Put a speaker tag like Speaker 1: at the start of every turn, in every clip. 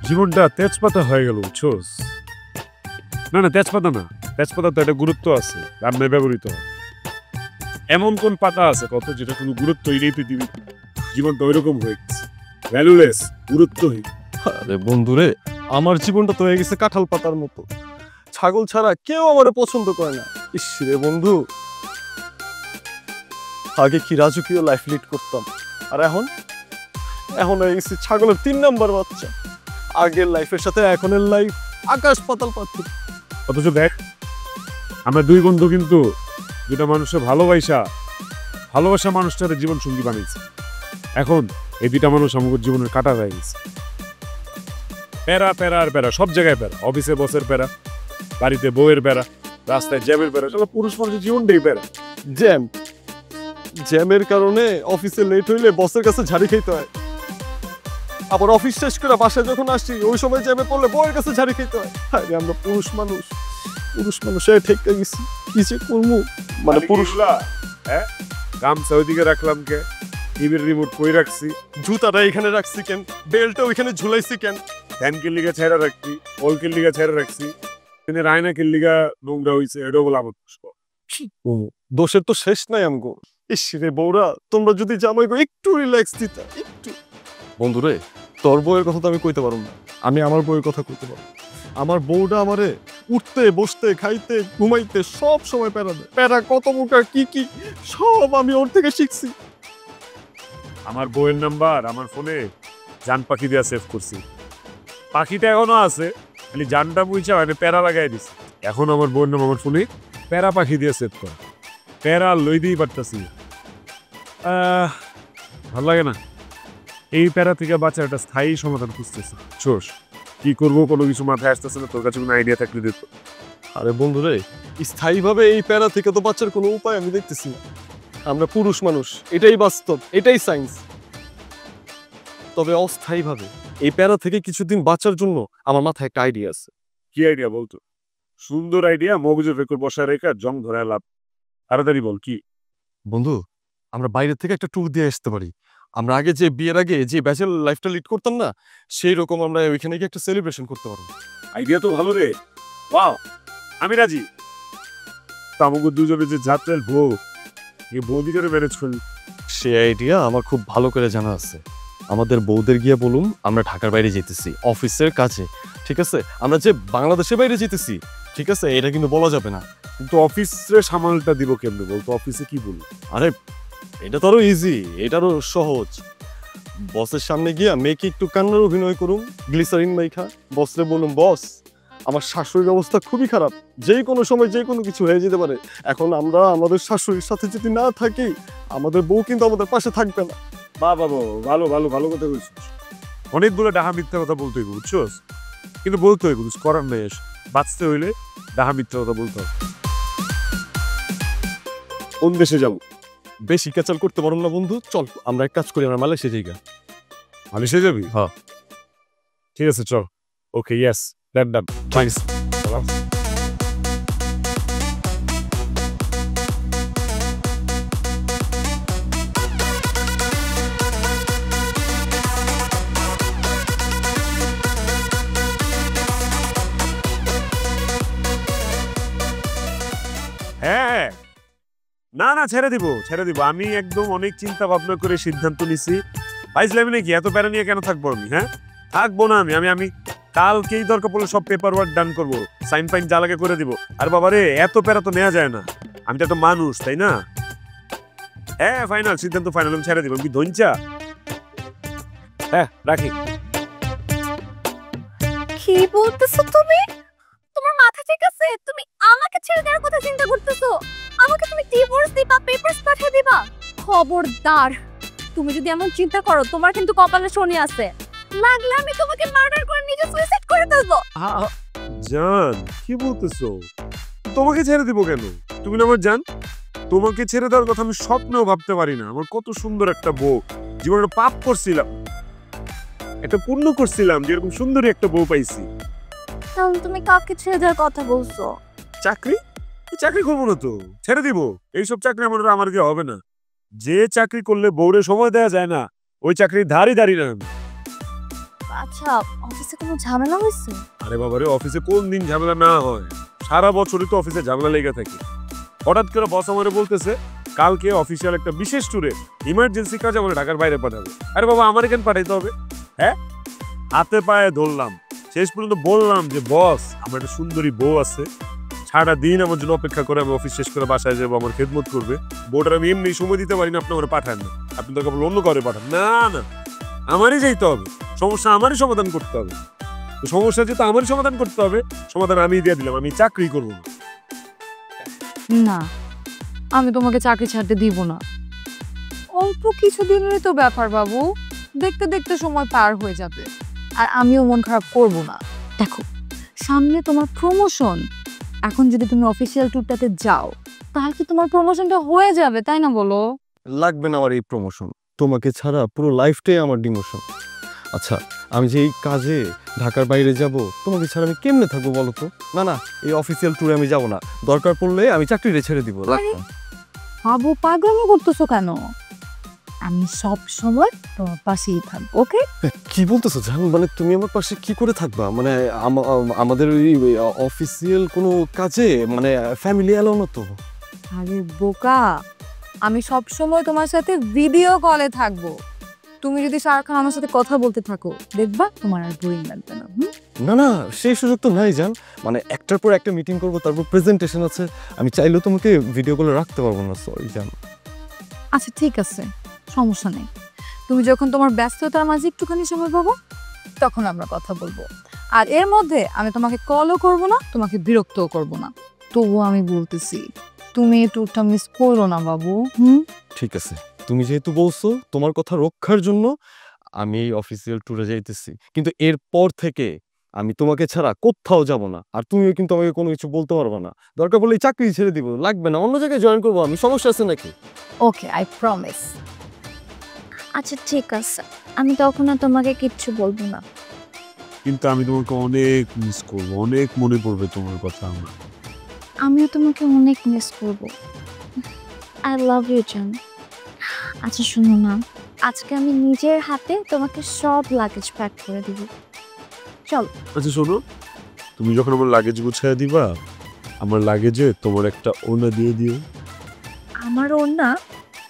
Speaker 1: জীবনটা তেজপাতা হয়ে গেল, বুঝছোস? না না, তেজপাতা না, তেজপাতা তো একটা গুরুত্ব আছে, রান্নায় ব্যবহৃত হয়। এমন কোন পাতা আছে কত যেটা কোনো গুরুত্বই নেই পৃথিবী? জীবনটা ওইরকম হয়ে গেছে, ভ্যালুলেস, গুরুত্বহীন।
Speaker 2: আরে বন্ধুরে, আমার জীবনটা তো হয়ে গেছে কাঁঠাল পাতার মতো। ছাগল ছাড়া কেউ আমার পছন্দ করে না। ইস রে বন্ধু, আগে কি রাজকীয় লাইফ লিড করতাম, আর এখন এখন হয়ে গেছি ছাগলের 3 নাম্বার বাচ্চা। আগের লাইফের সাথে এখনের লাইফ আকাশ পাতাল পার্থক্য।
Speaker 1: অথচ দেখ, আমরা দুই বন্ধু কিন্তু দুটা মানুষের ভালোবাসা মানুষটার জীবন সঙ্গী বানিয়েছে। এখন এই দুটা মানুষ আমাদের জীবনের কাটা হয়ে গেছে। প্যারা প্যারা আর প্যারা, সব জায়গায় প্যারা। অফিসে বসের প্যারা, বাড়িতে বউয়ের প্যারা, রাস্তায় জ্যামের প্যারা। চলো, পুরুষ মানুষের জীবনটাই প্যারা।
Speaker 2: জ্যামের কারণে অফিসে লেট হইলে বসের কাছে ঝাড়ি খেতে হয়। আবার অফিস শেষ করে বাসায় যখন আসি ওই সময় জ্যামে পড়লে বউয়ের কাছে ঝাড়ি খেতে হয়। আরে আমরা পুরুষ মানুষের ঠেকে গেছি, কি যে করবো। মানে পুরুষরা
Speaker 1: হ্যাঁ, গামছা ওইদিকে রাখলাম কে, টিভির রিমোট কই রাখছি,
Speaker 2: জুতাটা এখানে রাখছি কেন, বেল্টটা ওইখানে ঝুলাইছি কেন,
Speaker 1: ফ্যানকের লিগা ছেড়ে রাখছি, ওলকের লিগা ছেড়ে রাখছি, রায়নাকের লিগা নোংরা হয়েছে, এটাও বলে আমার পুষ্প।
Speaker 2: দোষের তো শেষ নাই আমগো। ইস রে বউরা, তোমরা যদি জামাই গো একটু রিল্যাক্স দিতা, একটু। বন্ধুরে, তোর বউয়ের কথা তো আমি কইতে পারব না, আমি আমার বউয়ের কথা কইতে পারব। আমার বউটা আমারে উঠতে বসতে খাইতে ঘুমাইতে সব সময় প্যারা দেয়। প্যারা কত মুখা কি কি সব আমি ওর থেকে শিখছি।
Speaker 1: আমার বউয়ের নাম্বার আমার ফোনে জান পাখি দিয়ে সেভ করছি। পাখিটা এখনো আছে, খালি জানটা বুঝছা মানে প্যারা লাগাই দিছি। এখন আমার বউয়ের নাম আমার ফোনে প্যারা পাখি দিয়ে সেভ করা। প্যারা লই দিয়েই পারতাছি। ভালো লাগে না। এই প্যারা থেকে বাঁচার একটা স্থায়ী সমাধান খুঁজতেছে। ছোস, কি করবো কোনো কিছু মাথায় আসতেছে না। তোর কাছে কোনো আইডিয়া থাকলে দিত।
Speaker 2: আরে বন্ধুরে, স্থায়ীভাবে এই প্যারা থেকে তো বাঁচার কোনো উপায় আমি দেখতেছি না। আমরা পুরুষ মানুষ, এটাই বাস্তব, এটাই সায়েন্স। তবে অস্থায়ীভাবে এই প্যারা থেকে কিছুদিন বাঁচার জন্য আমার মাথায় একটা আইডিয়া আছে।
Speaker 1: কি আইডিয়া বলতো? সুন্দর আইডিয়া, মগজের ভেতর বসায় রেখা জং ধরে লাভ। তাড়াতাড়ি বল কি।
Speaker 2: বন্ধু, আমরা বাইরে থেকে একটা ট্যুর দিয়ে আসতে পারি। আমরা আগে যে বিয়ের আগে যে ব্যাচেলর লাইফটা লিড করতাম না, সেই রকম আমরা ওইখানে গিয়ে একটা সেলিব্রেশন করতে পারবো।
Speaker 1: আইডিয়া তো ভালো রে, ওয়াও, আমি রাজি। আমাকে দুজনে যে যাত্রার বউ, এই বউ ভিতরে ম্যানেজ করি।
Speaker 2: সেই আইডিয়া আমার খুব ভালো করে জানা আছে। আমাদের বউদের গিয়ে বলুম আমরা ঢাকার বাইরে যেতেছি অফিসের কাছে, ঠিক আছে? আমরা যে বাংলাদেশের বাইরে যেতেছি, ঠিক আছে? এটা কিন্তু বলা যাবে না।
Speaker 1: কিন্তু অফিসে সামালটা দিব কেমনে বলতো? অফিসে কি বলবো?
Speaker 2: আরে এটা তো আরো ইজি, এটারও সহজ। বসের সামনে গিয়া মেয়েকে একটু কান্নার অভিনয় করুম, গ্লিসারিন মাইখা। বসরে বলুম, বস আমার শাশুড়ির অবস্থা খুবই খারাপ, যে কোনো সময় যে কোনো কিছু হয়ে যেতে পারে। এখন আমরা আমাদের শাশুড়ির সাথে যদি না থাকি, আমাদের বউ কিন্তু আমাদের পাশে থাকবে না।
Speaker 1: বাবা, ভালো ভালো ভালো কথা বলছিস। অনেকগুলো ডাহা মিথ্যা কথা বলতে হইব, বুঝছোস? কিন্তু বলতে হইব, কিছু করার নেই। বাঁচতে হইলে ডাহা মিথ্যা কথা বলতে হবে। কোন দেশে যাবো?
Speaker 2: বেশি ক্যাচাল করতে পারো না বন্ধু, চল আমরা এক কাজ করি, আমরা মালয়েশিয়া যাই।
Speaker 1: মালয়েশিয়া যাবি?
Speaker 2: হ্যাঁ,
Speaker 1: ঠিক আছে, চল। ওকে, ইয়েস, ডান।
Speaker 2: থ্যাঙ্কস।
Speaker 1: হ্যাঁ, না, ছেড়ে দিব। আমি একদম অনেক চিন্তা ভাবনা করে সিদ্ধান্ত নিছি। ভাইসলামি নাকি, এত প্যারা নিয়ে কেন থাকবো আমি? হ্যাঁ, থাকবো না আমি কালকেই দরকার পড়লে সব পেপার ওয়ার্ক ডান করবো, সাইন ফাইন যা লাগে করে দিব। আর বাবারে, এত প্যারা তো নেওয়া যায় না। আমি তো একটা মানুষ, তাই না? হ্যাঁ, ফাইনাল সিদ্ধান্ত, ফাইনাল। আমি ছেড়ে দিব। আমি ধনচা। হ্যাঁ, রাখি।
Speaker 3: কি বলতেছো তুমি? তোমার মাথা ঠিক আছে? তুমি আমাকে ছেড়ে দেওয়ার কথা চিন্তা করতেছো? আমাকে তুমি ডিভোর্স দিবা, পেপারস পাঠিয়ে দিবা? খবরদার, তুমি যদি এমন চিন্তা করো, তোমার কিন্তু কপালে শনি আছে। লাগলে আমি তোমাকে মার্ডার করে নিজে সুইসাইড করে ফেলবো।
Speaker 1: জান, কি বলতেছো? তোমাকে ছেড়ে দিব কেন? তুমি না আমার জান। তোমাকে ছেড়ে দেওয়ার কথা আমি স্বপ্নেও ভাবতে পারি না। আমার কত সুন্দর একটা বউ, জীবনে পাপ করছিলাম, একটা পুণ্য করছিলাম যে এরকম সুন্দরী একটা বউ পাইছি।
Speaker 3: তাহলে তুমি কাকে ছেড়ে দেওয়ার কথা বলছো?
Speaker 1: চাকরি করবো না তো, ছেড়ে দিব। এইসব চাকরি আমার দিয়ে হবে না। যে চাকরি করলে বউরে সময় দেওয়া যায় না, ওই চাকরি ধারই না।
Speaker 3: আচ্ছা, অফিসে কোনো ঝামেলা হয়েছে?
Speaker 1: আরে বাবারে, অফিসে কোন দিন ঝামেলা না হয়? সারা বছরই তো অফিসে ঝামেলা লেগে থাকে। হঠাৎ করে বস আমারে বলতেছে কালকে অফিসিয়াল একটা বিশেষ ট্যুরে ইমার্জেন্সি কাজ আমার ঢাকার বাইরে পাঠাবে। আরে বাবা, আমার এখানে পাঠাইতে হবে? হ্যাঁ, হাতে পায়ে ধরলাম, শেষ পর্যন্ত বললাম যে বস, আমার একটা সুন্দরী বউ আছে, সারা দিন আমার জন্য অপেক্ষা করে, আমি অফিস শেষ করে বাসায় যাবো, আমার খেদমত করবে। বউটার আমি এমনি সময় দিতে পারি না, আপনি আমার পাঠান না, আপনি তো কেবল অন্য কাউরে পাঠান। না না, আমারই যাইতে হবে, সমস্যা আমারই সমাধান করতে হবে। তো সমস্যা যেহেতু আমারই সমাধান করতে হবে, সমাধান আমি দিয়ে দিলাম, আমি চাকরি করবো না।
Speaker 4: না, আমি তোমাকে চাকরি ছাড়তে দিব না। অল্প কিছুদিনের তো ব্যাপার বাবু, দেখতে দেখতে সময় পার হয়ে যাবে। আর আমিও মন খারাপ করব না। দেখো, সামনে তোমার প্রমোশন, এখন যদি তুমি অফিসিয়াল ট্যুরটাতে যাও তাহলে কি তোমার প্রমোশনটা হয়ে যাবে, তাই না বলো?
Speaker 2: লাগবে না আমার এই প্রমোশন, তোমাকে ছাড়া পুরো লাইফটাই আমার ডিমোশন। আচ্ছা, আমি যে এই কাজে ঢাকার বাইরে যাব, তোমাকে ছাড়া আমি কেমনে থাকবো বলো তো? না না, এই অফিসিয়াল ট্যুরে আমি যাব না, দরকার পড়লে আমি চাকরিটা ছেড়ে দিব। লাগবে না।
Speaker 4: বাবু, পাগলামি করতেছো কেন? আমি সব সময় তোমার পাশেই থাকবো, ওকে?
Speaker 2: কি বলতেছো জান? মানে তুমি আমার পাশে কি করে থাকবা? মানে আমাদের ওই অফিসিয়াল কোনো কাজে, মানে ফ্যামিলি এলো না তো?
Speaker 4: আরে বোকা, আমি সব সময় তোমার সাথে ভিডিও কলে থাকবো। তুমি যদি সারাক্ষণ আমার সাথে কথা বলতে থাকো, দেখবা তোমার আর বোরিং লাগবে না।
Speaker 2: না না, সেই সুযোগ তো নাই জান। মানে একটার পর একটা মিটিং করবো, তারপর প্রেজেন্টেশন আছে, আমি চাইলেও তোমাকে ভিডিও কলে রাখতে পারবো না, সরি জান।
Speaker 4: আচ্ছা ঠিক আছে, সমস্যা নেই। তুমি যখন তোমার ব্যস্ততার মাঝে একটুখানি সময় পাবো, তখন আমরা কথা বলবো। আর এর মধ্যে আমি তোমাকে কলও করবো না, তোমাকে বিরক্তও করবো না। তবুও আমি বলতেছি, তুমি এই ট্যুরটা মিস করো না বাবু।
Speaker 2: ঠিক আছে, তুমি যেহেতু বলছো, তোমার কথা রক্ষার জন্য আমি এই অফিসিয়াল ট্যুরে যাইতেছি, কিন্তু এরপর থেকে আমি তোমাকে ছাড়া কোথাও যাব না। আর তুমিও কিন্তু আমাকে কোনো কিছু বলতে পারবে না, দরকার পড়লে এই চাকরি ছেড়ে দিব, লাগবে না, অন্য জায়গায় জয়েন করবো আমি, সমস্যা আছে নাকি?
Speaker 4: ওকে, আই প্রমিস।
Speaker 3: আচ্ছা ঠিক আছে, আমি তখন আর তোমাকে কিচ্ছু বলবো না।
Speaker 1: কিন্তু আমি তোমাকে অনেক মিস করবো, অনেক মনে পড়বে তোমার কথা আমার।
Speaker 3: আমিও তোমাকে অনেক মিস করব। আই লাভ ইউ জান। আচ্ছা শোনো না, আজকে আমি নিজের হাতে তোমাকে সব লাগেজ প্যাক করে দিব। চল।
Speaker 1: আচ্ছা শোনো, তুমি যখন আমার লাগেজ গুছিয়ে দিবা, আমার লাগেজে তোমার একটা ওড়না দিয়ে দিও।
Speaker 3: আমার ওড়না?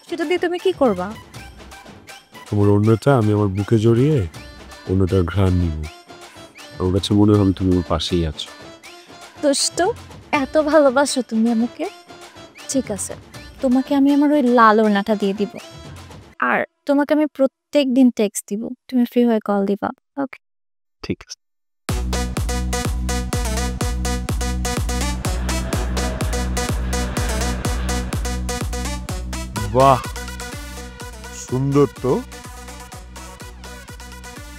Speaker 3: সেটা দিয়ে তুমি কি করবা?
Speaker 1: তোমার ওড়নাটা আমি আমার বুকে জড়িয়ে ওড়নাটার ঘ্রাণ নিব, আমার কাছে মনে হবে তুমি আমার পাশেই আছো।
Speaker 3: দোস্ত, এত ভালোবাসো তুমি আমাকে? ঠিক আছে, তোমাকে আমি আমার ওই লাল ওড়নাটা দিয়ে দিব। আর তোমাকে আমি প্রত্যেক দিন টেক্সট দিব, তুমি ফ্রি হয়ে কল দিবা। ওকে?
Speaker 2: ঠিক আছে।
Speaker 1: বাহ, সুন্দর তো।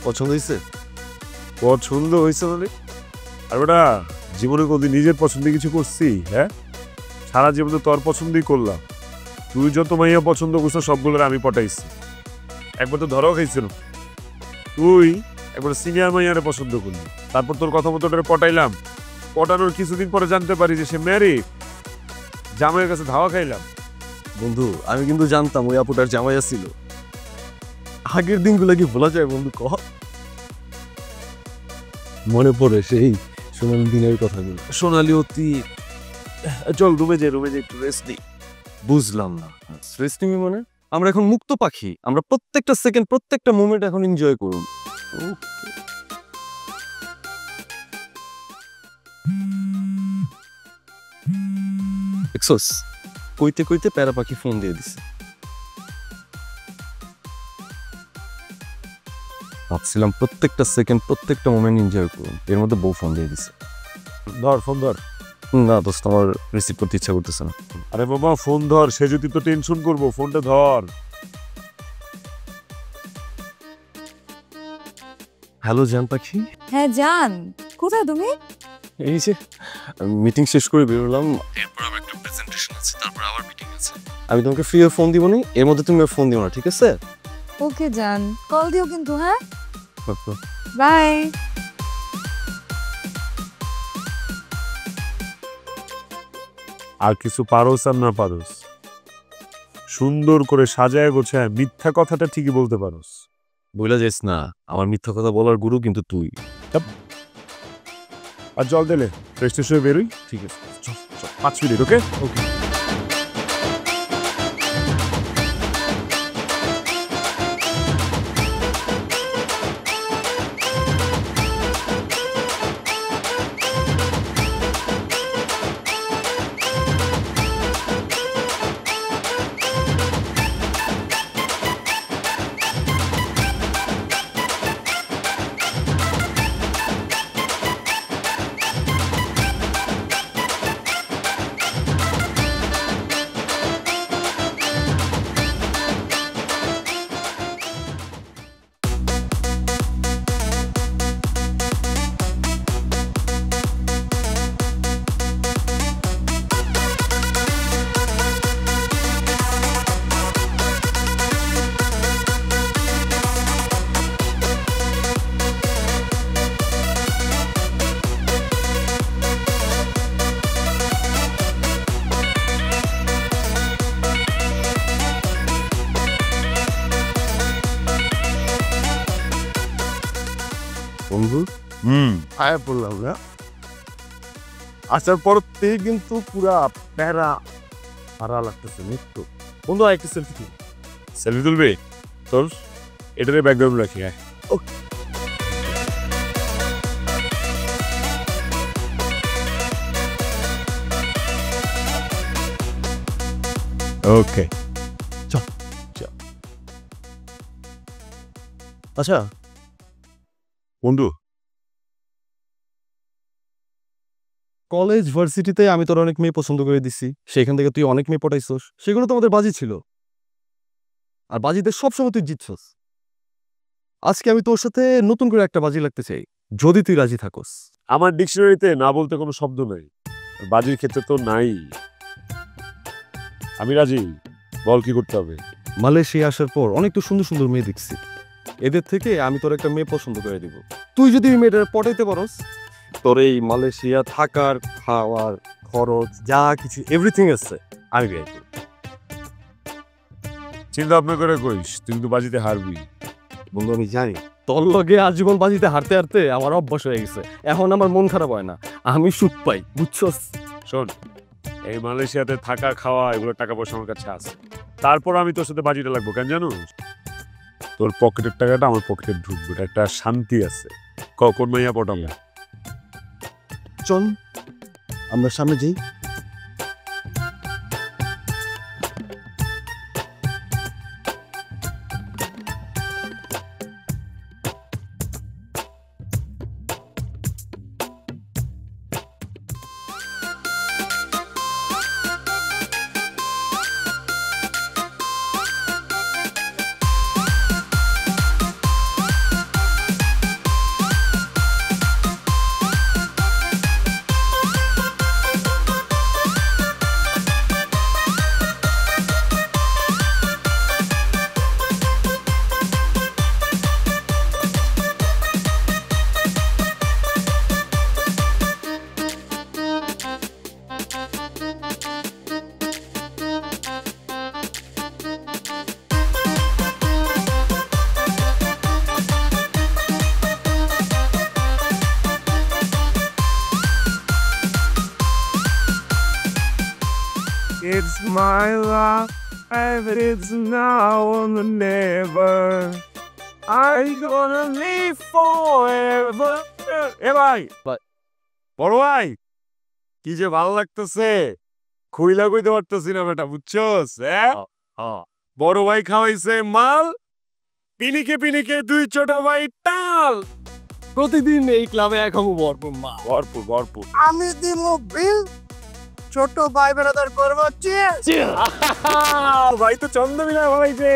Speaker 2: পছন্দ হয়েছে?
Speaker 1: পছন্দ হয়েছে মানে? আর বেটা, জীবনে কোনদিন নিজের পছন্দে কিছু করছি? হ্যাঁ, সারা জীবন তো তোর পছন্দই করলাম। তুই যত মাইয়া পছন্দ করছো সবগুলোর আমি পটাইছি। একবার তো ধরাও খাইছিল, তুই একবার সিনিয়র মাইয়ারে পছন্দ করলি, তারপর তোর কথা মতো ওটারে পটাইলাম। পটানোর কিছুদিন পরে জানতে পারি যে সে ম্যারিড, জামাইয়ের কাছে ধাওয়া খাইলাম।
Speaker 2: বন্ধু, আমি কিন্তু জানতাম ওই আপুটার জামাইয়া ছিল। আগের দিনগুলো কি ভোলা যায় বন্ধু? কহ, মনে পড়ে সেই সোনালি দিনের কথাগুলো।
Speaker 1: সোনালি অতি। চল রুমে যাই, রুমে যাই, একটু রেস্ট নিই।
Speaker 2: বুঝলাম না, স্ট্রেস নিবি মানে? আমরা এখন মুক্ত পাখি, আমরা প্রত্যেকটা সেকেন্ড, প্রত্যেকটা মোমেন্ট এখন এনজয় করুন। দেখছস, কইতে কইতে প্যারা পাখি ফোন দিয়ে দিছে। ভাবছিলাম প্রত্যেকটা সেকেন্ড, প্রত্যেকটা মোমেন্ট এনজয় করুন, এর মধ্যে বউ ফোন দিয়ে দিছে।
Speaker 1: ধর ফোন ধর।
Speaker 2: না দোস্ত, আমার রিসিভ করতে ইচ্ছা করতেছে না।
Speaker 1: আরে বাবা ফোন ধর, সে যদি তো টেনশন করবো, ফোনটা ধর।
Speaker 2: হ্যালো জান পাখি।
Speaker 4: হ্যাঁ জান, কোথায় তুমি?
Speaker 2: এই যে মিটিং শেষ করে বেরোলাম, এরপর আমার একটা প্রেজেন্টেশন আছে, তারপর আবার মিটিং আছে। আমি তোমাকে ফ্রি ফোন দিব নি, এর মধ্যে তুমি ফোন দিও না, ঠিক আছে?
Speaker 4: ওকে জান, কল দিও কিন্তু। হ্যাঁ, বাই।
Speaker 1: আর কিছু পারোস আর না পারোস, সুন্দর করে সাজায় গোছায় মিথ্যা কথাটা ঠিকই বলতে পারোস,
Speaker 2: বইলা যাইস না, আমার মিথ্যা কথা বলার গুরু কিন্তু তুই।
Speaker 1: আর জল দিলে ফ্রেশ ট্রেশ হয়ে বেরোই।
Speaker 2: ঠিক আছে, চল চল।
Speaker 1: 5 মিনিট, ওকে?
Speaker 2: ওকে। বন্ধু আয়া পড়লাম না, আসার পর থেকে কিন্তু পুরা প্যারা হারা লাগতেছে মৃত্যু। বন্ধু একটা সেলফি।
Speaker 1: সেলফি তুলবে? তোর এটারে ব্যাকগ্রাউন্ড রাখি। হ্যাঁ,
Speaker 2: ওকে চল চল। আচ্ছা বন্ধু, কলেজ ভার্সিটিতে আমি তোর অনেক মেয়ে পছন্দ করে দিছি, সেখান থেকে তুই অনেক মেয়ে পটাইছস, সেগুলো তো আমাদের বাজি ছিল, আর বাজিতে সবসময় তুই জিতছস। আজকে আমি তোর সাথে নতুন করে একটা বাজি লাগতে চাই, যদি তুই রাজি থাকস।
Speaker 1: আমার ডিকশনারিতে না বলতে কোনো শব্দ নাই, বাজির ক্ষেত্রে তো নাই। আমি রাজি, বল কি করতে হবে?
Speaker 2: মালয়েশিয়া আসার পর অনেক তো সুন্দর সুন্দর মেয়ে দেখছি, এদের থেকে আমি তোর একটা মেয়ে পছন্দ করে দিব। তুই যদি এই মেয়েটা পটাইতে পারস, তোর এই মালয়েশিয়া থাকার খাওয়ার খরচ যা কিছু এভরিথিং আছে আমি ব্যয় করব।
Speaker 1: চিন্তা ভাবনা করে কইস, তুই কিন্তু বাজিতে হারবি।
Speaker 2: বন্ধু আমি জানি তোর লগে আজীবন বাজিতে হারতে হারতে আমার অভ্যাস হয়ে গেছে, এখন আমার মন খারাপ হয় না, আমি সুখ পাই, বুঝছস?
Speaker 1: শোন, এই মালয়েশিয়াতে থাকা খাওয়া এগুলো টাকা পয়সা আমার কাছে আছে, তারপর আমি তোর সাথে বাজিটা লাগবো কেন জানো? তোর পকেটের টাকাটা আমার পকেটে ঢুকবে, এটা একটা শান্তি আছে। কোন মাইয়া পটাবো?
Speaker 2: চল আমরা সামনে যাই।
Speaker 1: It's my life, and it's now or never. I'm gonna live forever. এ ভাই, বড় ভাই, কি যে ভালো লাগতেছে, খুইলা কইতে পারতেছি না বেটা, বুঝছস? বড় ভাই খাওয়াইছে মাল, পিনিকে পিনিকে দুই ছোট ভাই টাল।
Speaker 2: প্রতিদিন এই ক্লাবে এখন ভরপুর মা,
Speaker 1: ভরপুর ভরপুর।
Speaker 5: আমি দিব বিল, ছোট ভাই বেড়াদার করবো
Speaker 1: ভাই তো চন্দ মিলা ভাইছে,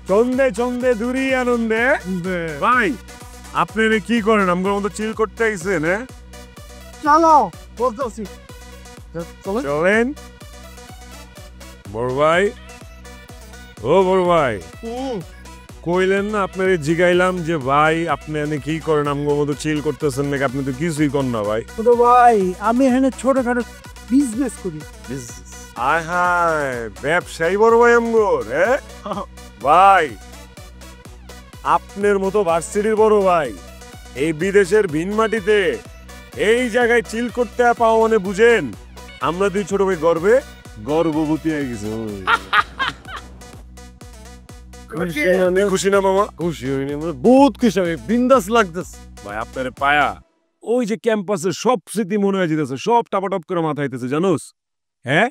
Speaker 1: চন্দে চন্দে দূরি আনন্দে। ভাই আপনি কি করেন, আমার মতো চিল করতে আইছেন? হ্যাঁ
Speaker 5: চলো বলতেছি
Speaker 1: চলেন। বড় ভাই, ও বড় ভাই, কইলেন না আপনারে জিগাইলাম যে ভাই আপনি এনে কি করেন, আমার মতো চিল করতেছেন নাকি? আপনি তো কিছুই করেন না ভাই।
Speaker 5: ছোট ভাই আমি এখানে ছোটখাটো বিজনেস করি।
Speaker 1: আয় হায়, ব্যবসায়ী বড় ভাই আমগোর। হ্যাঁ ভাই, আপনার মতো ভার্সিটির বড় ভাই এই বিদেশের ভিন মাটিতে এই জায়গায় চিল করতে পাওয়া মানে বুঝেন আমরা দুই ছোট ভাই গর্ভবতী হয়ে গেছে। খুশি না মামা?
Speaker 2: খুশি হইনি আমরা, বহুত খুশি, আমি বিন্দাস লাগতেছে।
Speaker 1: ভাই আপনার পায়া ওই যে ক্যাম্পাসের সব স্মৃতি মনে হয়ে যেতেছে, সব টাপাটপ করে মাথায় আইতেছে জানোস। হ্যাঁ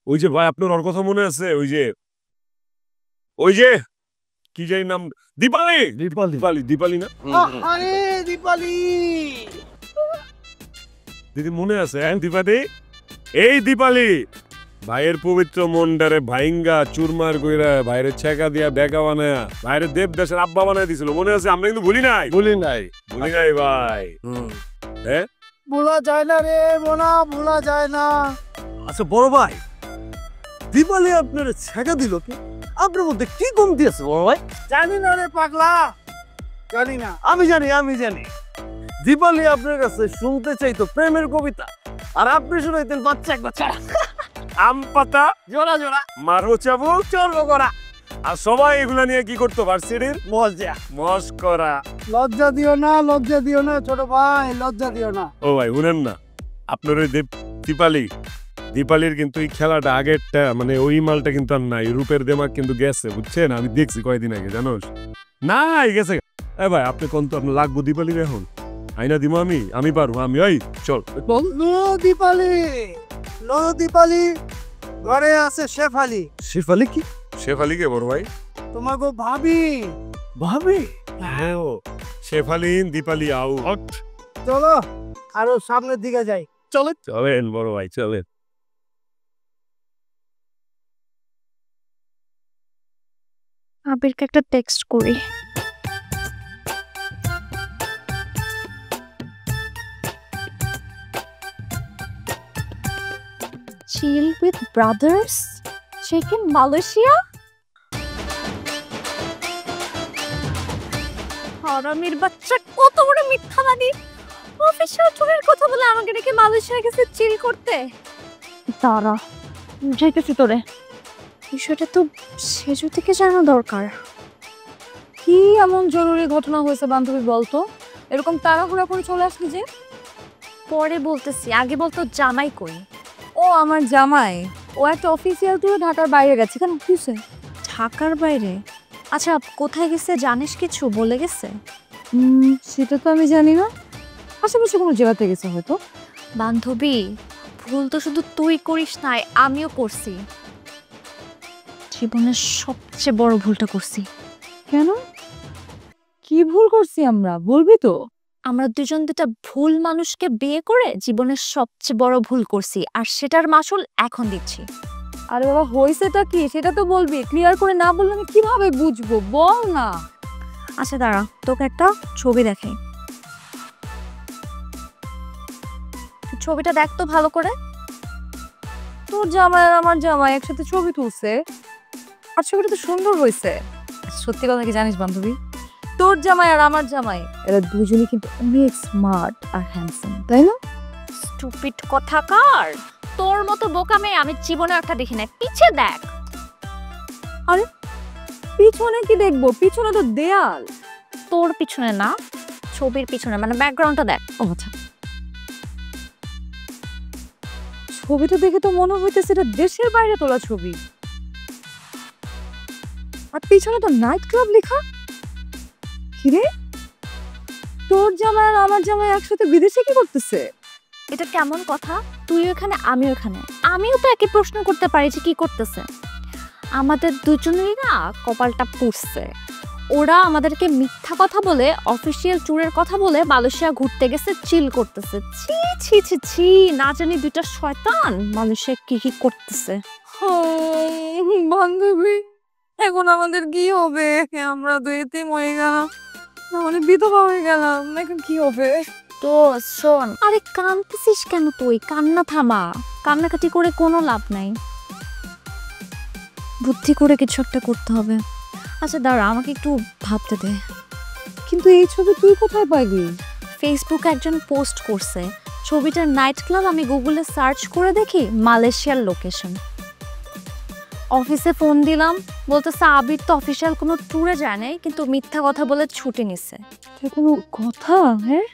Speaker 1: ওই যে ভাই আপনার ওর কথা মনে আছে, ওই যে কি জানি নাম, দীপালি দীপালি দীপালি না
Speaker 5: আরে দীপালি,
Speaker 1: দিদি মনে আছে? হ্যাঁ দীপালি, এই দীপালি ভাইয়ের পবিত্র মনটারে ভাইঙ্গা চুরমার কইরা ভাইয়ের ছেকা দিয়া বেকা বানায়া ভাইয়ের দেবদাসের আব্বা বানায় দিছিল, মনে আছে? আমরা কিন্তু ভুলি নাই ভাই। হ্যাঁ
Speaker 5: ভোলা যায় না রে মোনা, ভোলা যায় না।
Speaker 2: আচ্ছা বড় ভাই, দীপালি আপনার ছেঁকা দিল কি? আপনার মধ্যে কি কমতি আছে বড় ভাই?
Speaker 5: জানি না রে পাগলা, জানি না।
Speaker 2: আমি জানি দীপালি আপনার কাছে শুনতে চাইতো প্রেমের কবিতা, আর আপনি শুনাইতেন বাচ্চা এক বাচ্চা,
Speaker 1: আম পাতা
Speaker 2: জোড়া জোড়া,
Speaker 1: মারো চাবুক
Speaker 2: চর্ব করা,
Speaker 1: আর সবাই এগুলা নিয়ে কি করতো ভার্সিটির
Speaker 2: মজা।
Speaker 1: মস্করা।
Speaker 5: লজ্জা দিও না, লজ্জা দিও না ছোট ভাই, লজ্জা দিও না।
Speaker 1: ও ভাই শুনেন না, আপনার ওই দীপালির কিন্তু এই খেলাটা আগেরটা মানে ওই মালটা কিন্তু আর নাই, রূপের দেমাগ কিন্তু গেছে বুঝছেন, আমি দেখছি কয়দিন আগে জানোস নাই গেছে। এ ভাই আপনি কোন তো আপনার লাগবো দীপালির এখন আইনা দিমো, আমি পারবো, আমি ওই চল।
Speaker 5: নো দীপালি, নো দীপালি, ঘরে আছে শেফালি।
Speaker 2: শেফালি কি?
Speaker 1: শেফালি কে বড় ভাই?
Speaker 5: তোমাকে ভাবি।
Speaker 2: ভাবি?
Speaker 1: হ্যাঁ ও শেফালিন দীপালি আউট।
Speaker 5: চলো আরো সামনের দিকে যাই।
Speaker 1: চলেন বড় ভাই চলেন।
Speaker 3: আবিরকে একটা টেক্সট করি। Chill with brothers? Check in Malaysia? হারামির বাচ্চা, কত বড় মিথ্যাবাদী! অফিসিয়াল ট্যুরের কথা বলে আমাকে ডেকে মালয়েশিয়া গেছে চিল করতে। তারা যাইতেছি তোরে, বিষয়টা তো সেজু থেকে জানা দরকার।
Speaker 4: কি এমন জরুরি ঘটনা হয়েছে বান্ধবী বলতো? এরকম তাড়াহুড়া করে চলে আসলি যে?
Speaker 3: পরে বলতেছি, আগে বলতো জামাই কই?
Speaker 4: ও আমার জামাই, ও একটা অফিসিয়াল ট্যুরে ঢাকার বাইরে গেছে। কেন কিসে?
Speaker 3: ঢাকার বাইরে? আচ্ছা কোথায় গেছে জানিস? কিছু বলে গেছে?
Speaker 4: সেটা তো আমি জানি না, আশেপাশে কোনো জায়গাতে গেছে হয়তো।
Speaker 3: বান্ধবী ভুল তো শুধু তুই করিস নাই, আমিও করছি। জীবনের সবচেয়ে বড় ভুলটা করছি।
Speaker 4: কেন? কি ভুল করছি আমরা? বলবি তো?
Speaker 3: আমরা দুজন দুটা ভুল মানুষকে বিয়ে করে জীবনের সবচেয়ে বড় ভুল করছি, আর সেটার মাসুল এখন দিচ্ছি।
Speaker 4: আরে বাবা হয়েছেটা কি সেটা তো বলবি, ক্লিয়ার করে না বললে আমি কিভাবে বুঝবো? বল না।
Speaker 3: আচ্ছা দাঁড়া, তোকে একটা ছবি দেখাই। ছবিটা দেখ তো ভালো করে।
Speaker 4: তোর জামাই আর আমার জামাই একসাথে ছবি তুলছে, আর ছবিটা তো সুন্দর হয়েছে। সত্যি কথা কি জানিস বান্ধবী, তোর জামাই আর আমার জামাই এরা দুজনই কিন্তু অনেক স্মার্ট আর হ্যান্ডসাম, তাই না?
Speaker 3: স্টুপিড কথাকার, তোর মতো বোকা মেয়ে আমি জীবনে একটা দেখি না। পিছে দেখ।
Speaker 4: আরে পিছনে কি দেখবো? পিছনে তো দেয়াল।
Speaker 3: তোর পিছনে না, ছবির পিছনে, মানে ব্যাকগ্রাউন্ডটা দেখ।
Speaker 4: ও আচ্ছা, ছবিটা দেখে তো মনে হইতেছে এটা দেশের বাইরে তোলা ছবি, আর পিছনে তো নাইট ক্লাব লেখা। কিরে, তোর জামাই আর আমার জামাই একসাথে বিদেশে কি করতেছে?
Speaker 3: এটা কেমন কথা? তুই ওখানে আমিও এখানে, আমিও তো একই প্রশ্ন করতে পারি যে কি করতেছে। আমাদের দুজনেরই না কপালটা পুড়ছে। ওরা আমাদেরকে মিথ্যা কথা বলে, অফিসিয়াল ট্যুরের কথা বলে মালয়েশিয়া ঘুরতে গেছে, চিল করতেছে। ছি ছি ছি ছি, না জানি দুইটা শয়তান মালয়েশিয়া কি কি করতেছে।
Speaker 4: বান্ধবী এখন আমাদের কি হবে? আমরা তো এতিম হয়ে গেলাম, মানে বিধবা হয়ে গেলাম, এখন কি হবে?
Speaker 3: তো শোন, আরে কাঁদতেছিস কেন তুই? কান্না থামা, কান্নাকাটি করে কোনো লাভ নাই। বুদ্ধি করে কিছু একটা করতে হবে। আচ্ছা দাঁড়া, আমাকে একটু ভাবতে দে।
Speaker 4: কিন্তু এই ছবি তুই কোথায় পাইলি?
Speaker 3: ফেসবুকে একজন পোস্ট করছে ছবিটার নাইট ক্লাব, আমি গুগলে সার্চ করে দেখি মালয়েশিয়ার লোকেশন। অফিসে ফোন দিলাম, বলতেছে আবির তো অফিসিয়াল কোনো ট্যুরে যায় নাই, কিন্তু মিথ্যা কথা বলে ছুটি নিছে।
Speaker 4: এটা কোনো কথা? হ্যাঁ,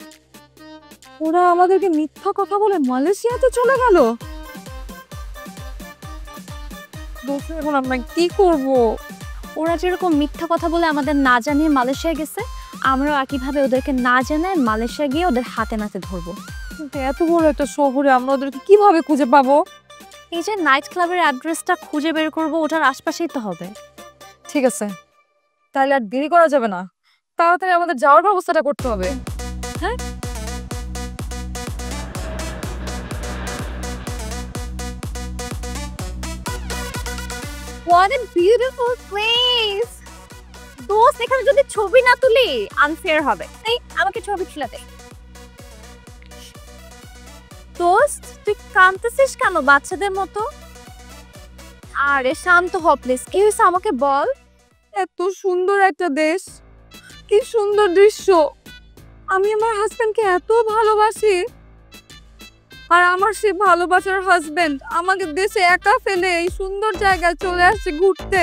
Speaker 4: ওরা আমাদেরকে মিথ্যা কথা বলে মালয়েশিয়াতে চলে গেল। দোস্ত, এখন আমরা কি করব?
Speaker 3: ওরা যেরকম মিথ্যা কথা বলে আমাদের না জানিয়ে মালয়েশিয়া গেছে, আমরাও একইভাবে ওদেরকে না জানায় মালয়েশিয়া গিয়ে ওদের হাতে নাতে ধরবো।
Speaker 4: কিন্তু এত বড় একটা শহরে আমরা ওদেরকে কিভাবে খুঁজে পাবো?
Speaker 3: এই যে নাইট ক্লাবের অ্যাড্রেসটা খুঁজে বের করবো, ওটার আশপাশেই তো হবে।
Speaker 4: ঠিক আছে, তাহলে আর দেরি করা যাবে না, তাড়াতাড়ি আমাদের যাওয়ার ব্যবস্থাটা করতে হবে। হ্যাঁ,
Speaker 3: What a beautiful place! দোস্ত, এখানে যদি ছবি না তুলি আনফেয়ার হবে। এই আমাকে ছবি তুলে দে। দোস্ত, তুই কাঁদতেছিস কেন বাচ্চাদের মতো? আরে শান্ত হ প্লিজ, কি হয়েছে আমাকে বল।
Speaker 4: এত সুন্দর একটা দেশ, কি সুন্দর দৃশ্য। আমি আমার হাজবেন্ডকে এত ভালোবাসি, আর আমার সে ভালোবাসার হাজবেন্ড আমাকে দেশে একা ফেলে এই সুন্দর জায়গায় চলে আসছে ঘুরতে।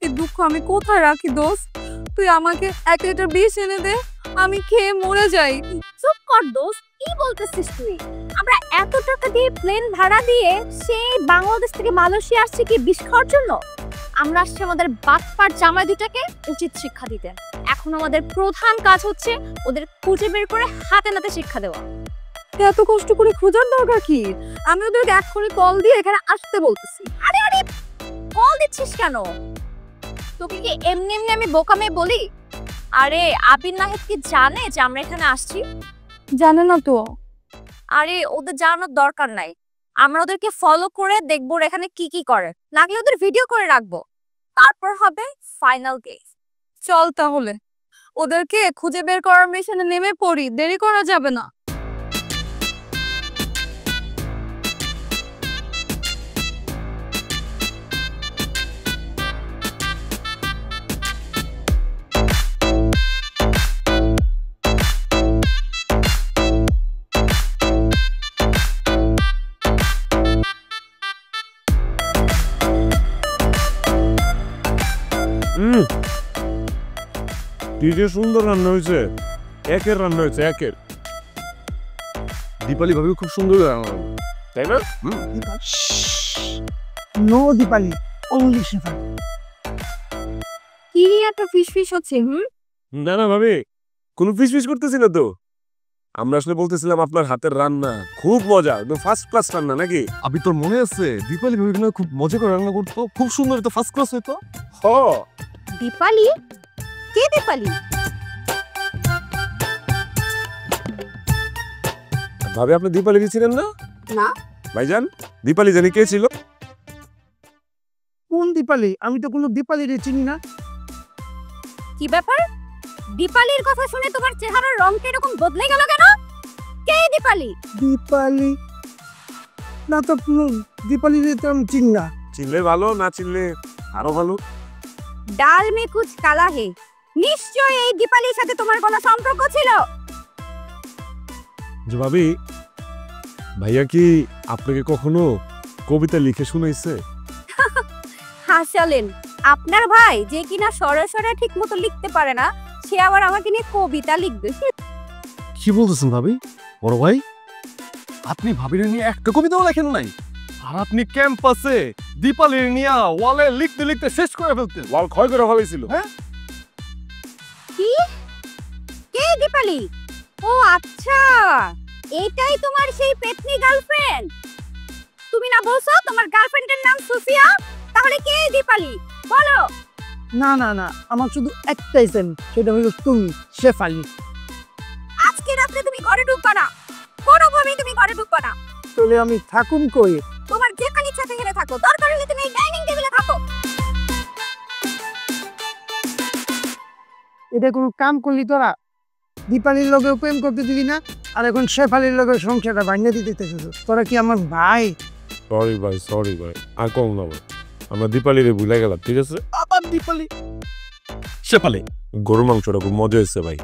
Speaker 4: এই দুঃখ আমি কোথায় রাখি দোস্ত? তুই আমাকে 1 লিটার বিষ এনে দে, আমি খেয়ে মরে যাই।
Speaker 3: চুপ কর দোস্ত, কি বলতেছিস তুই? আমরা এত টাকা দিয়ে প্লেন ভাড়া দিয়ে সেই বাংলাদেশ থেকে মালয়েশিয়া আসছি কি বিষ খাওয়ার জন্য? আমরা আসছি আমাদের বাটপার জামাই দুটাকে উচিত শিক্ষা দিতে। এখন আমাদের প্রধান কাজ হচ্ছে ওদের খুঁজে বের করে হাতে নাতে শিক্ষা দেওয়া।
Speaker 4: এত কষ্ট করে খোঁজার দরকার কি? আমি ওদেরকে এক্ষুনি কল দিয়ে এখানে আসতে বলতেছি।
Speaker 3: আরে আরে, কল দিচ্ছিস কেন? তোকে কি এমনি এমনি আমি বোকা মেয়ে বলি? আরে আবির নাহিদ কি জানে যে আমরা এখানে আসছি?
Speaker 4: জানে না তো।
Speaker 3: আরে ওদের জানানোর দরকার নাই, আমরা ওদেরকে ফলো করে দেখবো ওরা এখানে কি কি করে, লাগলে ওদের ভিডিও করে রাখবো, তারপর হবে ফাইনাল কেস।
Speaker 4: চল তাহলে ওদেরকে খুঁজে বের করার মিশনে নেমে পড়ি, দেরি করা যাবে না।
Speaker 1: কি যে সুন্দর রান্না হয়েছে, একের রান্না হয়েছে একের।
Speaker 2: দীপালি ভাবি খুব সুন্দর রান্না করে।
Speaker 1: তাই না?
Speaker 5: No Dipali, only Shefali.
Speaker 3: কি এত ফিস ফিস হচ্ছে?
Speaker 1: না না ভাবি, কোনো ফিস ফিস করতেছি না তো। আমরা আসলে বলতেছিলাম আপনার হাতের রান্না খুব মজা, একদম ফার্স্ট ক্লাস রান্না নাকি?
Speaker 2: আবি তোর মনে আছে দীপালি ভাবি না খুব মজা করে রান্না করতো, খুব সুন্দর, এটা ফার্স্ট ক্লাস হইতো।
Speaker 1: হ,
Speaker 3: দীপালি? কে দীপালি?
Speaker 1: ভাবি আপনি দীপালি ছিলেন না?
Speaker 3: না।
Speaker 1: ভাইজান, দীপালি জানি কে ছিল?
Speaker 5: কোন দীপালি? আমি তো কোনো দীপালি রে চিনি না।
Speaker 3: কি ব্যাপার? দীপালির কথা শুনে তোমার চেহারার রংটা এরকম বদলে গেল কেন? কে দীপালি?
Speaker 5: দীপালি না তো, কোনো দীপালি রে তো আমি চিনি না।
Speaker 1: চিনলে ভালো, না চিনলে আরো ভালো।
Speaker 3: ডাল মে কুছ কালা হে, নিশ্চয়ই এই দীপালির সাথে তোমার কোনো সম্পর্ক ছিল।
Speaker 1: যে ভাবি, ভাইয়া কি আপনাকে কখনো কবিতা লিখে শুনাইছে?
Speaker 3: হাসালেন, আপনার ভাই যে কিনা সরাসরি ঠিক মতো লিখতে পারে না, সে আবার আমাকে নিয়ে কবিতা লিখবে?
Speaker 2: কি বলতেছেন ভাবি? বড় ভাই, আপনি ভাবির নিয়ে একটা কবিতাও লেখেন নাই, আর আপনি ক্যাম্পাসে দীপালির নিয়ে ওয়ালে লিখতে লিখতে শেষ করে ফেলতেন।
Speaker 1: ওয়াল ক্ষয় করে ফেলাইছিল।
Speaker 2: হ্যাঁ,
Speaker 3: কি? কে দীপালি? ও আচ্ছা, এটাই তোমার সেই পেতনি গার্লফ্রেন্ড। তুমি না বলছো তোমার গার্লফ্রেন্ডের নাম সুফিয়া? তাহলে কে দীপালি বলো?
Speaker 5: না না না, আমার শুধু একটাই সেম, সেটা হলো তুমি, শেফালি।
Speaker 3: আজকে রাতে তুমি ঘরে ঢুকবা না, কোনোভাবেই তুমি ঘরে ঢুকবা না।
Speaker 5: তাহলে আমি থাকুন কই?
Speaker 3: তোমার যেখানে ইচ্ছা সেখানে থাকো, দরকার হলে তুমি ডাইনিং টেবিলে থাকো।
Speaker 5: এটা কোনো কাম করলি তোরা? দীপালির লগে প্রেম করতে দিলি না, আর এখন শেফালির লগে সংসারটা ভাঙিয়ে দিতে চাইছিস। তোরা কি আমার ভাই?
Speaker 1: সরি ভাই, সরি ভাই, আর কম না ভাই, আমরা দীপালিরে ভুলে গেলাম, ঠিক আছে?
Speaker 2: আবার দীপালি শেফালি।
Speaker 1: গরু মাংসটা খুব মজা হয়েছে ভাই।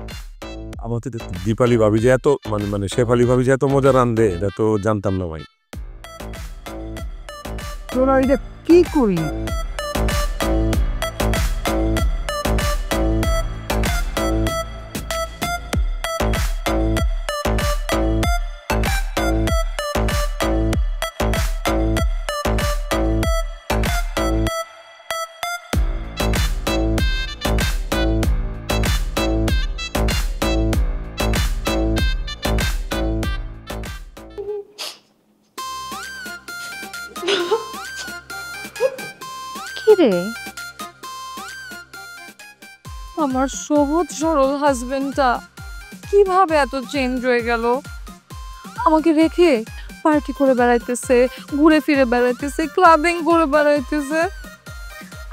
Speaker 1: আমাদের দীপালি ভাবি যে এত মানে শেফালি ভাবি যে এত মজা রান্ধে, এটা তো জানতাম না ভাই।
Speaker 5: তোরা এটা কি করি?
Speaker 4: কি রে, আমার সহজ সরল হাজবেন্ডটা কিভাবে এত চেঞ্জ হয়ে গেল? আমাকে রেখে পার্টি করে বেড়াইতেছে, ঘুরে ফিরে বেড়াইতেছে, ক্লাবিং করে বেড়াইতেছে।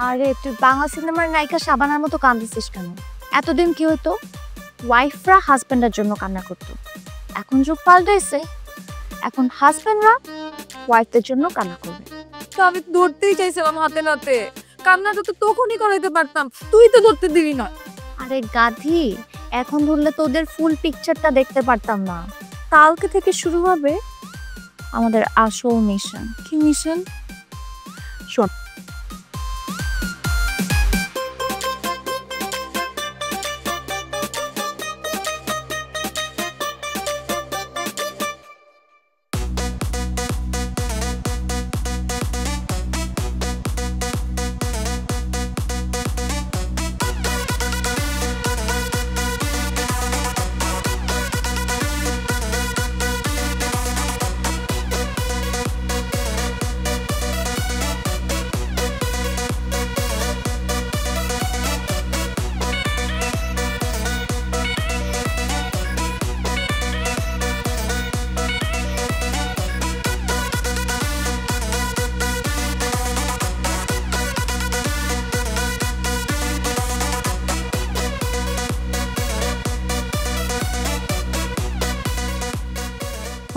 Speaker 3: আরে তুই বাংলা সিনেমার নায়িকা শাবানার মতো কাঁদতেছিস কেন? এতদিন কি হতো, ওয়াইফরা হাজবেন্ডের জন্য কান্না করতো। এখন যুগ পাল্টাইছে, এখন হাজবেন্ডরা ওয়াইফদের জন্য কান্না করবে।
Speaker 4: তো আমি ধরতেই চাইছিলাম হাতে নাতে, কান্নাটা তো তখনই করাইতে পারতাম, তুই তো ধরতে দিবি না।
Speaker 3: আরে গাধি, এখন ধরলে তোদের ফুল পিকচারটা দেখতে পারতাম না। কালকে থেকে শুরু হবে আমাদের আসল মিশন।
Speaker 4: কি মিশন?
Speaker 3: শোন,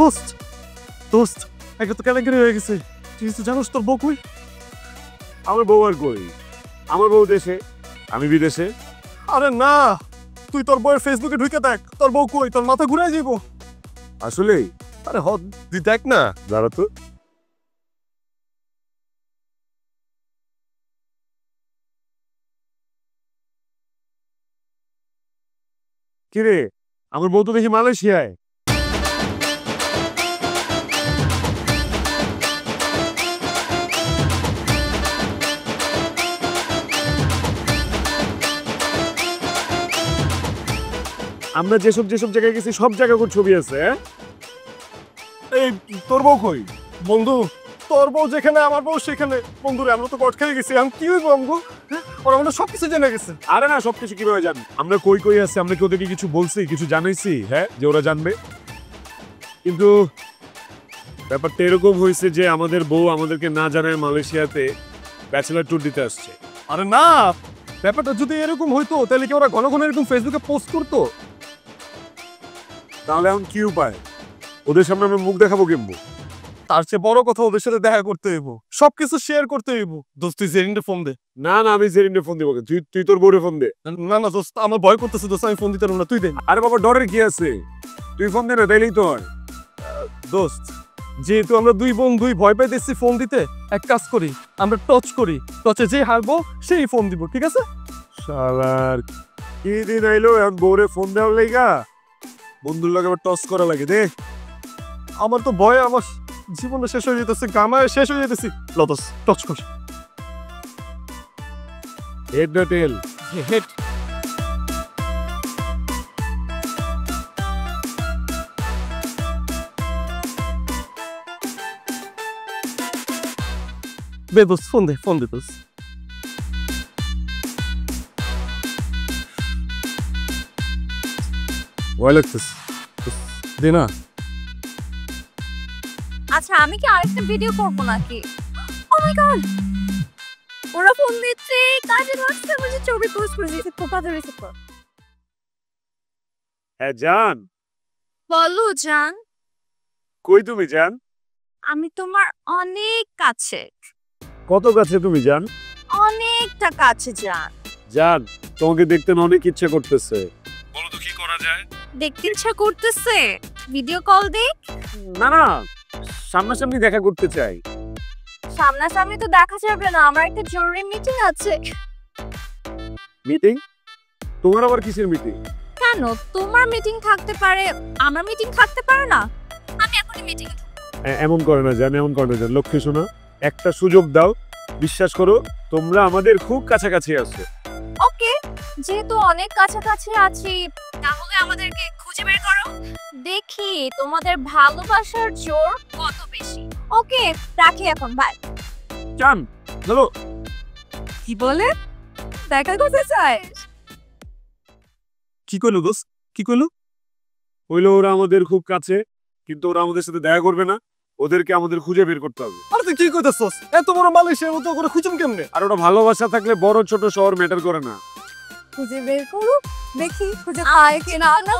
Speaker 2: দোস্ত দোস্ত একে তো কেলেঙ্কারি হয়ে গেছে। তুই তো জানোস তোর বউ কই?
Speaker 1: আমার বউ আর কই? আমার বউ দেশে, আমি বিদেশে।
Speaker 2: আরে না, তুই তোর বউয়ের ফেসবুকে ঢুকে দেখ, তোর বউ কই, তোর মাথা ঘুরাই যাইব।
Speaker 1: আসলে
Speaker 2: আরে হদ তুই দেখ না।
Speaker 1: দাঁড়া তো। কিরে, আমার বউ তো দেখি মালয়েশিয়ায়। আমরা যেসব যেসব জায়গায় গেছি সব জায়গায় ওর ছবি আছে। হ্যাঁ,
Speaker 2: এই তোর বউ কই? বন্ধু, তোর বউ যেখানে আমার বউ সেখানে। বন্ধুরে আমরা তো কট খেয়ে গেছি, আমি কি হইব আমগো? ওরা আমরা সবকিছু জেনে গেছে।
Speaker 1: আরে না, সবকিছু কিভাবে জানবি? আমরা কই কই আছে, আমরা কি ওদেরকে কিছু বলছি, কিছু জানাইছি? হ্যাঁ, যে ওরা জানবে? কিন্তু ব্যাপারটা এরকম হয়েছে যে আমাদের বউ আমাদেরকে না জানায় মালয়েশিয়াতে ব্যাচেলার ট্যুর দিতে আসছে।
Speaker 2: আরে না, ব্যাপারটা যদি এরকম হইতো তাহলে কি ওরা ঘন ঘন এরকম ফেসবুকে পোস্ট করতো?
Speaker 1: তাহলে এখন কি উপায়? ওদের সামনে আমি মুখ দেখাবো কেমবো?
Speaker 2: তার চেয়ে বড় কথা ওদের সাথে দেখা করতে হইব, সবকিছু শেয়ার করতে হইব। দোস্ত তুই জেরিনকে ফোন দে।
Speaker 1: না না, আমি জেরিনে ফোন দিব। তুই তুই তোর বউরে ফোন দে।
Speaker 2: না না দোস্ত, আমার ভয় করতেছে দোস্ত, আমি ফোন দিতে পারবো না, তুই দে।
Speaker 1: আরে বাবা, ডরের কি আছে? তুই ফোন দে না, তাইলেই তো হয়।
Speaker 2: দোস্ত যেহেতু আমরা দুই বন্ধুই ভয় পাইতেছি ফোন দিতে, এক কাজ করি, আমরা টচ করি, টচে যে হারবো সেই ফোন দিব, ঠিক আছে?
Speaker 1: শালার কি দিন আইলো, এখন বউরে ফোন দেওয়ার লাইগা বন্ধুর লাগে আবার টস করা লাগে। দেখ,
Speaker 2: আমার তো ভয় আমার জীবনটা শেষ হয়ে যেতেছে, গামায় শেষ হয়ে যেতেছি। লতস টচ কর।
Speaker 1: হেড না টেল?
Speaker 2: হেড। বে দোস্ত ফোন দে, ফোন দে দোস্ত।
Speaker 1: ভয় লাগতেছে।
Speaker 2: দে না।
Speaker 3: আচ্ছা আমি কি আরেকটা ভিডিও করবো নাকি? ও মাই গড, ওরা ফোন দিচ্ছে, কাজে লাগছে, আমি যে ছবি পোস্ট করে দিয়েছি, কোথায় রিসিভ কর।
Speaker 1: হ্যাঁ জান,
Speaker 3: বলো জান,
Speaker 1: কই তুমি জান?
Speaker 3: আমি তোমার অনেক কাছে,
Speaker 1: কত কাছে তুমি জান?
Speaker 3: অনেকটা কাছে জান।
Speaker 1: জান, তোমাকে দেখতে না অনেক ইচ্ছা করতেছে। বলো তো কি করা যায়?
Speaker 3: দেখতে ইচ্ছা করতেছে, ভিডিও কল দেখ।
Speaker 1: না না, সামনাসামনি দেখা করতে চাই।
Speaker 3: সামনাসামনি তো দেখা যাবে না, আমার একটা জরুরি মিটিং আছে।
Speaker 1: মিটিং? তোমার আবার কিসের মিটিং?
Speaker 3: কেন, তোমার মিটিং থাকতে পারে, আমার মিটিং থাকতে পারে না? আমি এখনই মিটিং।
Speaker 1: এমন করে না জান, এমন করে না জান। লক্ষ্মী শোনা, একটা সুযোগ দাও। বিশ্বাস করো, তোমরা আমাদের খুব কাছাকাছি আছো।
Speaker 3: ওকে, যেহেতু অনেক কাছাকাছি আছি, তাহলে আমাদেরকে খুঁজে বের করো। দেখি তোমাদের ভালোবাসার জোর কত বেশি। ওকে, রাখি এখন, বাই।
Speaker 1: জান, চলো।
Speaker 4: কি বলে দেখা করতে চায়?
Speaker 1: কি কইলো দোস্ত? কি কইলো? হইলো ওরা আমাদের খুব কাছে, কিন্তু ওরা আমাদের সাথে দেখা করবে না। ওদেরকে আমাদের খুঁজে বের করতে হবে।
Speaker 2: আরে তুই কি কইতেছস? এত বড় মালয়েশিয়ার মতো করে খুঁজুম কেমনে?
Speaker 1: আর ওটা ভালোবাসা থাকলে বড় ছোট শহর ম্যাটার করে না।
Speaker 4: খুঁজে বের করো, দেখি খুঁজে আয় কিনা না।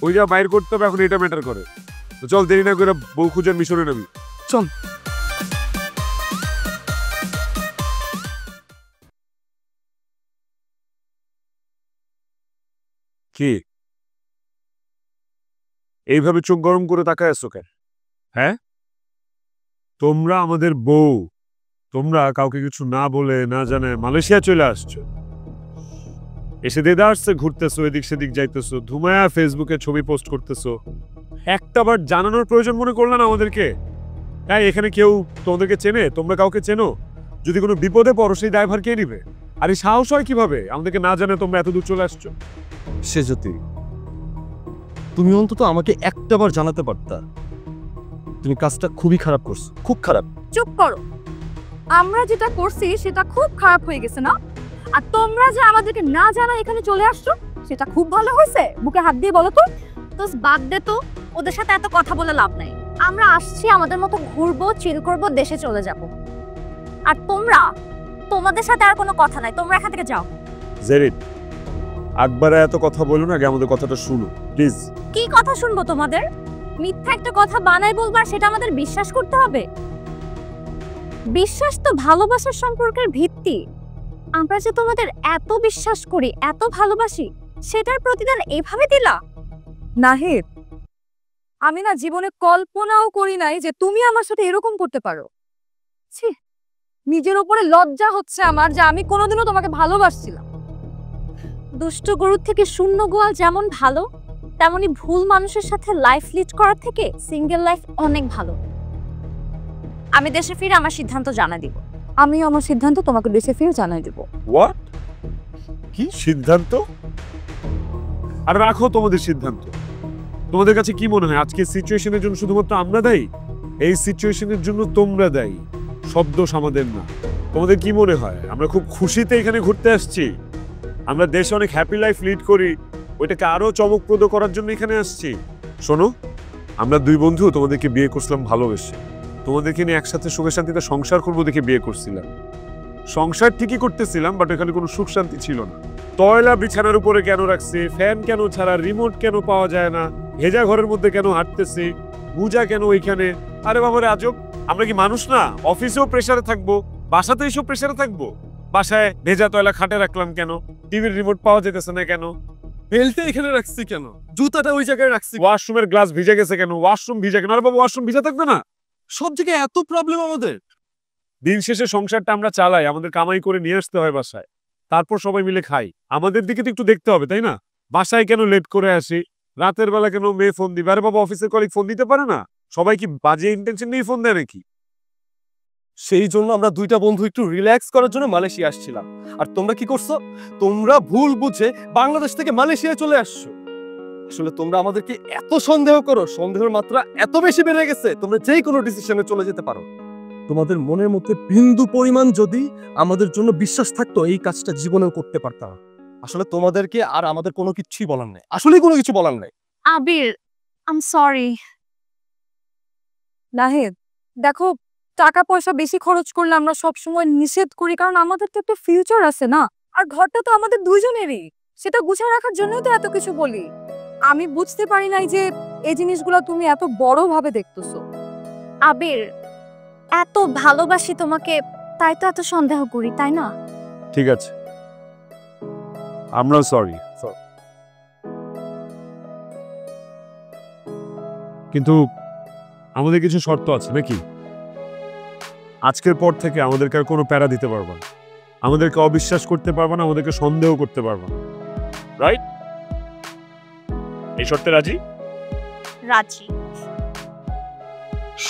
Speaker 1: ওই যা বাইর করতে হবে এখন, এটা ম্যাটার করে। তো চল, দেরি না করে বউ খুঁজার মিশনে নামি।
Speaker 2: চল।
Speaker 1: কি এইভাবে চোখ গরম করে তাকায় আছো কেন? হ্যাঁ, তোমরা আমাদের বউ, তোমরা কাউকে কিছু না বলে না জানে মালয়েশিয়া চলে আসছো। এসে দেদা আসছে, ঘুরতেছো, এদিক সেদিক যাইতেছো, ধুমায়া ফেসবুকে ছবি পোস্ট করতেছো। একটাবার জানানোর প্রয়োজন মনে করলে না আমাদেরকে? তাই এখানে কেউ তোমাদেরকে চেনে? তোমরা কাউকে চেনো? যদি কোনো বিপদে পড়ো, সেই দায়ভার কে নিবে? আর এই সাহস হয় কিভাবে আমাদেরকে না জানে তোমরা এত দূর চলে আসছো?
Speaker 2: সেজতি, তুমি অন্তত আমাকে একটাবার জানাতে পারতা। তুমি কাজটা খুবই খারাপ করছো, খুব খারাপ।
Speaker 3: চুপ করো। আমরা যেটা করছি সেটা খুব খারাপ হয়ে গেছে না? আর তোমরা যে আমাদেরকে না জানা এখানে চলে আসছো, সেটা খুব ভালো হয়েছে। বুকে হাত দিয়ে বলো তো। তো বাদ দে তো, ওদের সাথে এত কথা বলে লাভ নাই। আমরা আসছি আমাদের মতো ঘুরবো, চিল করবো, দেশে চলে যাব। আর তোমরা, তোমাদের সাথে আর কোনো কথা নাই, তোমরা এখান থেকে যাও।
Speaker 1: জেরিন, আকবর এত কথা বলো না, আগে আমাদের কথাটা শুনো প্লিজ।
Speaker 3: কি কথা শুনবো তোমাদের? মিথ্যা একটা কথা বানাই বলবার, সেটা আমাদের বিশ্বাস করতে হবে? বিশ্বাস তো ভালোবাসার সম্পর্কের ভিত্তি। আমরা যে তোমাদের এত বিশ্বাস করি, এত ভালোবাসি, সেটার প্রতিদান এভাবে দিলা?
Speaker 4: নাহিদ, আমি না জীবনে কল্পনাও করি নাই যে তুমি আমার সাথে এরকম করতে পারো। ছি, নিজের উপরে লজ্জা হচ্ছে আমার যে আমি কোনোদিনও তোমাকে ভালোবাসছিলাম।
Speaker 3: দুষ্ট গরুর থেকে শূন্য গোয়াল যেমন ভালো, তেমনি ভুল মানুষের সাথে লাইফ লিড করার থেকে সিঙ্গেল লাইফ অনেক ভালো। আমি দেশে ফিরে আমার সিদ্ধান্ত জানা দিব।
Speaker 4: আমিও আমার সিদ্ধান্ত তোমাকে দেশে ফিরে জানাই দেব।
Speaker 1: হোয়াট? কি সিদ্ধান্ত? আর রাখো তোমাদের সিদ্ধান্ত। তোমাদের কাছে কি মনে হয় আজকের সিচুয়েশনের জন্য শুধুমাত্র আমরা দায়ী? এই সিচুয়েশনের জন্য তোমরা দায়ী, সব দোষ আমাদের না। তোমাদের কি মনে হয় আমরা খুব খুশিতে এখানে ঘুরতে আসছি? আমরা দেশে অনেক হ্যাপি লাইফ লিড করি, ওইটাকে আরো চমকপ্রদ করার জন্য এখানে আসছি? শোনো, আমরা দুই বন্ধু তোমাদেরকে বিয়ে করছিলাম ভালোবেসে। তোমাদেরকে নিয়ে একসাথে সুখে শান্তিতে সংসার করবো দেখে বিয়ে করছিলাম। সংসার ঠিকই করতেছিলাম, বাট এখানে কোনো সুখ শান্তি ছিল না। তয়লা বিছানার উপরে কেন রাখছে, ফ্যান কেন ছাড়া, রিমোট কেন পাওয়া যায় না, ভেজা ঘরের মধ্যে কেন হাঁটতেছে, পূজা কেন ওইখানে? আরে বাবারে আজব! আমরা কি মানুষ না? অফিসেও প্রেসারে থাকবো, বাসাতে এসব প্রেসারে থাকবো। বাসায় ভেজা তয়লা খাটে রাখলাম কেন? টিভির রিমোট পাওয়া যেতেছে না কেন?
Speaker 2: বেলটা এখানে রাখছি কেন? জুতাটা ওই জায়গায় রাখছি।
Speaker 1: ওয়াশরুমের গ্লাস ভিজে গেছে কেন? ওয়াশরুম ভিজে কেন? আরে বাবা, ওয়াশরুম ভিজা থাকবে না?
Speaker 2: সব জায়গায় এত প্রবলেম আমাদের।
Speaker 1: দিন শেষে সংসারটা আমরা চালাই, আমাদের কামাই করে নিয়ে আসতে হয় বাসায়, তারপর সবাই মিলে খাই। আমাদের দিকে তো একটু দেখতে হবে, তাই না? বাসায় কেন লেট করে আসি, রাতের বেলা কেন মেয়ে ফোন দিবে? আরে বাবা, অফিসের কলিগ ফোন দিতে পারে না? সবাই কি বাজে ইন্টেনশন নিয়ে ফোন দেয় নাকি?
Speaker 2: সেই জন্য আমরা দুইটা বন্ধু একটু রিল্যাক্স করার জন্য মালয়েশিয়া আসছিলাম। আর তোমরা কি করছো? তোমরা ভুল বুঝে বাংলাদেশ থেকে মালয়েশিয়া চলে আসছো। আসলে তোমরা আমাদেরকে এত সন্দেহ করো, সন্দেহের মাত্রা এত বেশি বেড়ে গেছে, তোমরা যেই কোনো ডিসিশনে চলে যেতে পারো। তোমাদের মনের মধ্যে বিন্দু পরিমাণ যদি আমাদের জন্য বিশ্বাস থাকতো, এই কাজটা জীবনেও করতে পারতাম। আসলে তোমাদেরকে আর আমাদের কোনো কিছুই বলার নেই, আসলে কোনো কিছু বলার নেই।
Speaker 3: আবির, আই এম সরি।
Speaker 4: নাহিদ, দেখো, টাকা পয়সা বেশি খরচ করলে আমরা সবসময় নিষেধ করি, কারণ আমাদের তো একটা ফিউচার আছে না। আর ঘরটা তো আমাদের দুইজনেরই, সেটা গুছিয়ে রাখার জন্যই তো এত কিছু বলি। আমি বুঝতে পারি নাই যে এই জিনিসগুলো তুমি এত বড় ভাবে দেখতেছো।
Speaker 3: আবির, এত ভালোবাসি তোমাকে, তাই তো এত সন্দেহ করি, তাই না?
Speaker 1: ঠিক আছে, আমরা সরি। কিন্তু আমাদের কিছু শর্ত আছে নাকি? আজকের পর থেকে আমাদেরকে আর কোনো প্যারা দিতে পারবা না, আমাদেরকে অবিশ্বাস করতে পারবা না, আমাদেরকে সন্দেহ করতে পারবা না, রাইট? এই শর্তে রাজি?
Speaker 3: রাজি।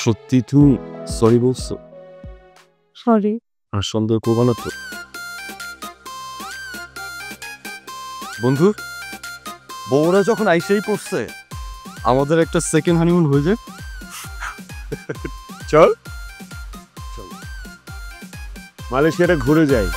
Speaker 2: সত্যি তুমি সরি বলছো?
Speaker 4: সরি।
Speaker 2: আর সন্দেহ করবো না তো? বন্ধু, বউরা যখন আইসেই পড়ছে, আমাদের একটা সেকেন্ড হানিমুন হয়ে যায়।
Speaker 1: চল চল মালয়েশিয়াটা ঘুরে যাই।